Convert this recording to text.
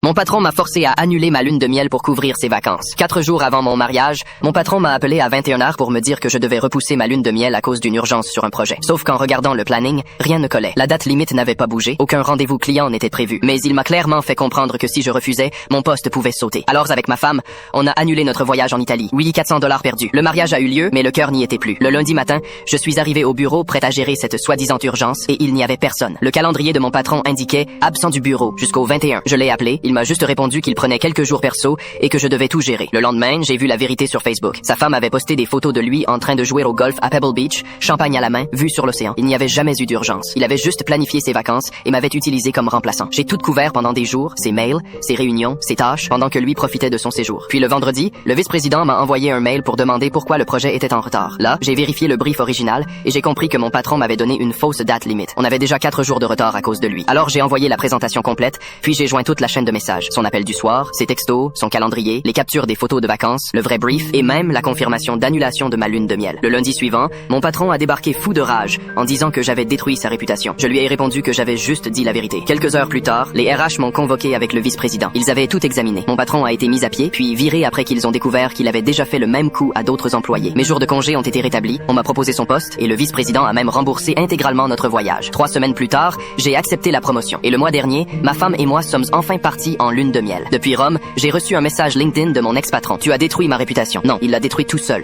Mon patron m'a forcé à annuler ma lune de miel pour couvrir ses vacances. 4 jours avant mon mariage, mon patron m'a appelé à 21h pour me dire que je devais repousser ma lune de miel à cause d'une urgence sur un projet. Sauf qu'en regardant le planning, rien ne collait. La date limite n'avait pas bougé, aucun rendez-vous client n'était prévu. Mais il m'a clairement fait comprendre que si je refusais, mon poste pouvait sauter. Alors avec ma femme, on a annulé notre voyage en Italie. Oui, $400 perdus. Le mariage a eu lieu, mais le cœur n'y était plus. Le lundi matin, je suis arrivé au bureau prêt à gérer cette soi-disant urgence et il n'y avait personne. Le calendrier de mon patron indiquait absent du bureau jusqu'au 21. Je l'ai appelé, il m'a juste répondu qu'il prenait quelques jours perso et que je devais tout gérer. Le lendemain, j'ai vu la vérité sur Facebook. Sa femme avait posté des photos de lui en train de jouer au golf à Pebble Beach, champagne à la main, vue sur l'océan. Il n'y avait jamais eu d'urgence. Il avait juste planifié ses vacances et m'avait utilisé comme remplaçant. J'ai tout couvert pendant des jours, ses mails, ses réunions, ses tâches, pendant que lui profitait de son séjour. Puis le vendredi, le vice-président m'a envoyé un mail pour demander pourquoi le projet était en retard. Là, j'ai vérifié le brief original et j'ai compris que mon patron m'avait donné une fausse date limite. On avait déjà 4 jours de retard à cause de lui. Alors j'ai envoyé la présentation complète, puis j'ai joint toute la chaîne de messages. Son appel du soir, ses textos, son calendrier, les captures des photos de vacances, le vrai brief et même la confirmation d'annulation de ma lune de miel. Le lundi suivant, mon patron a débarqué fou de rage en disant que j'avais détruit sa réputation. Je lui ai répondu que j'avais juste dit la vérité. Quelques heures plus tard, les RH m'ont convoqué avec le vice-président. Ils avaient tout examiné. Mon patron a été mis à pied, puis viré après qu'ils ont découvert qu'il avait déjà fait le même coup à d'autres employés. Mes jours de congé ont été rétablis, on m'a proposé son poste et le vice-président a même remboursé intégralement notre voyage. 3 semaines plus tard, j'ai accepté la promotion. Et le mois dernier, ma femme et moi sommes enfin partis en lune de miel. Depuis Rome, j'ai reçu un message LinkedIn de mon ex-patron. Tu as détruit ma réputation. Non, il l'a détruit tout seul.